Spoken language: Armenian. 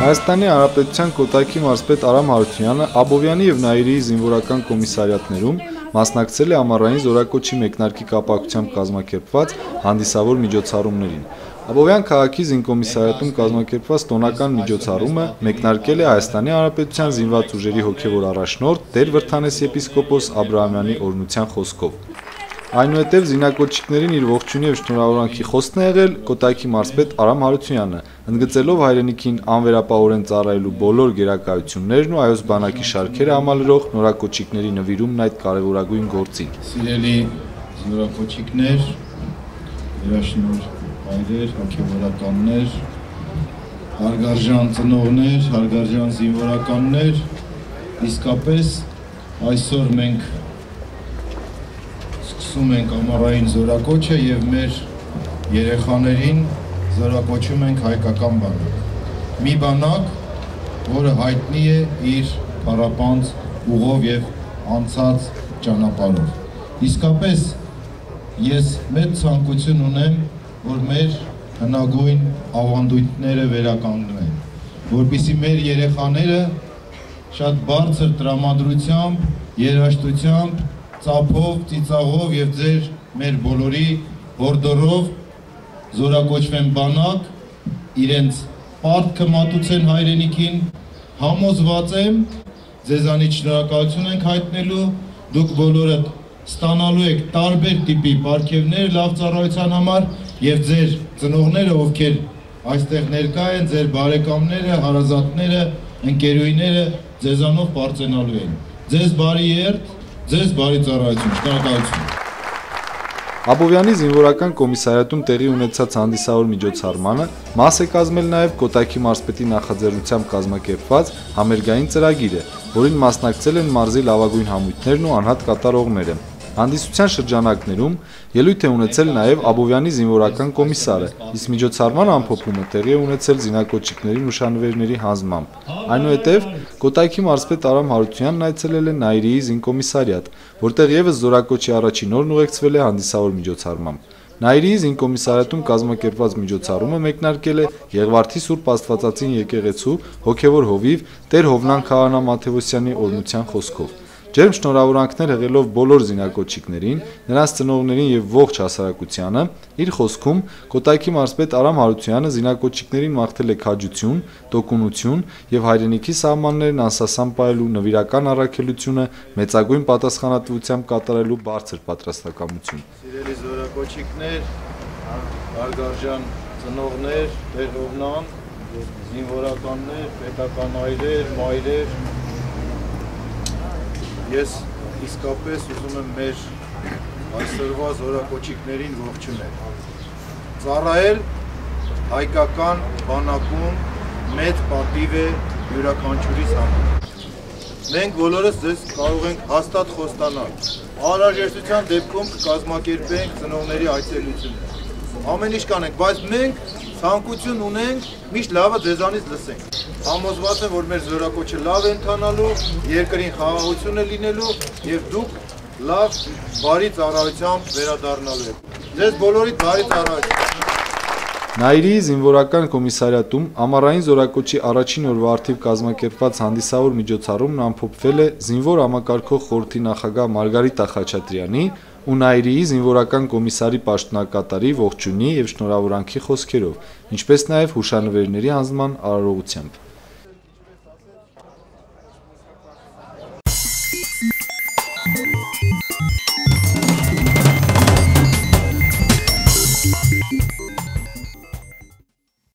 Հայաստանի Հանրապետության Կոտայքի մարզպետ Արամ Հարությունյանը Աբովյանի և Նայիրիի զինվորական կոմիսարիատներում մասնակցել է ամառային զորակոչի մեկնարկի կապակցությամբ կազմակերպված հանդիսավոր միջոցառումներին։ Աբովյան քաղաքի զինկոմիսարիատում կազմակերպված տոնական միջոցառումը մեկնարկել է Հայաստանի Հանրապետության զինված ուժերի հոգևոր առաջնորդ Տեր Վրդանես եպիսկոպոս Աբրահամյանի օրհնության խոսքով։ Այնուհետև զինակոչիկներին իր ողջույնի և շնորհավորանքի խոսքն է եղել Կոտայքի մարզպետ Արամ Հարությունյանը, ընդգծելով հայրենիքին անվերապահորեն ծառայելու բոլոր գերակայություններն ու այոց բանակի շարքերը համալրող նորակոչիկների նվիրումն այդ կարևորագույն գործին։ Սիրելի նորակոչիկներ, երաշնորհ հայրեր, հոգևորականներ, հարգարժան ծնողներ, հարգարժան զինվորականներ, իսկապես այսօր մենք սկսում ենք ամառային զորակոչը և մեր երեխաներին զորակոչում ենք հայկական բանակ։ Մի բանակ, որը հայտնի է իր փառապանծ ուղով և անցած ճանապարհով։ Իսկապես ես մեծ ցանկություն ունեմ, որ մեր հնագույն ավանդույթները վերականգնվեն, որպեսզի մեր երեխաները շատ բարձր տրամադրությամբ, երաժշտությամբ, ծափով, ծիծաղով և ձեր մեր բոլորի հորդորով զորակոչվեն բանակ, իրենց պարտքը մատուցեն հայրենիքին, համոզված եմ, ձեզանից շնորհակալություն ենք հայտնելու, դուք բոլորը ստանալու եք տարբեր տիպի պարգևներ լավ ծառայության համար և ձեր ծնողները, ովքեր այստեղ ներկա են, ձեր բարեկամները, հարազատները, ընկերուհիները ձեզանով պարծենալու են։ Ձեզ բարի երդ, ձեզ բարի ծառայություն, շնորհակալություն։ Աբովյանի զինվորական կոմիսարիատում տեղի ունեցած հանդիսավոր միջոցառմանը մաս է կազմել նաև Կոտայքի մարզպետի նախաձեռնությամբ կազմակերպված համերգային ծրագիրը, որին մասնակցել են մարզի լավագույն համույթներն ու անհատ կատարողները։ Հանդիսության շրջանակներում ելույթ է ունեցել նաև Աբովյանի զինվորական կոմիսարը, իսկ միջոցառման ամփոփումը տեղի է ունեցել զինակոչիկների նշանվերների հանձնմամբ։ Այնուհետև Կոտայքի մարզպետ Արամ Հարությունյանն այցելել է Նայիրիի զինկոմիսարիատ, որտեղ ևս զորակոչի առաջին օրն ուղեկցվել է հանդիսավոր միջոցառմամբ։ Նայիրիի զինկոմիսարիատում կազմակերպված միջոցառումը մեկնարկել է Եղվարդի Սուրբ Աստվածածին եկեղեցու հոգևոր հովիվ Տեր Հովնան Քահանա Մաթևոսյանի օրհնության խոսքով։ Ջերմ շնորհավորանքներ հղելով բոլոր զինակոչիկներին, նրանց ծնողներին և ողջ հասարակությանը, իր խոսքում Կոտայքի մարզպետ Արամ Հարությունյանը զինակոչիկներին մաղթել է քաջություն, տոկունություն և հայրենիքի սահմաններն անսասան պահելու նվիրական առաքելությունը մեծագույն պատասխանատվությամբ կատարելու բարձր պատրաստակամություն։ Սիրելի զորակոչիկներ, հարգարժան ծնողներ, Տեր Հովնան, զինվորականներ, պետական այրեր, մայրեր, ես իսկապես ուզում եմ մեր այսօրվա զորակոչիկներին ողջունել։ Ծառայել հայկական բանակում մեծ պատիվ է յուրաքանչյուրիս համար։ Մենք բոլորս ձեզ կարող ենք հաստատ խոստանալ։ Անհրաժեշտության դեպքում կկազմակերպենք ծնողների այցելություններ։ Ամեն ինչ կանենք, բայց մենք ցանկություն ունենք միշտ լավը ձեզանից լսենք։ Համոզված եմ, որ մեր զորակոչը լավ է ընթանալու, երկրին խաղաղություն է լինելու և դուք լավ բարի ծառայությամբ վերադառնալու եք։ Ձեզ բոլորիդ բարի ծառայություն։ Նայիրիի զինվորական կոմիսարիատում ամառային զորակոչի առաջին օրվա առթիվ կազմակերպված հանդիսավոր միջոցառումն ամփոփվել է զինվոր համակարգող խորհրդի նախագահ Մարգարիտա Խաչատրյանի ու Նայիրիի զինվորական կոմիսարի պաշտոնակատարի ողջույնի և շնորհավորանքի խոսքերով, ինչպես նաև հուշանվերների հանձնման արարողությամբ։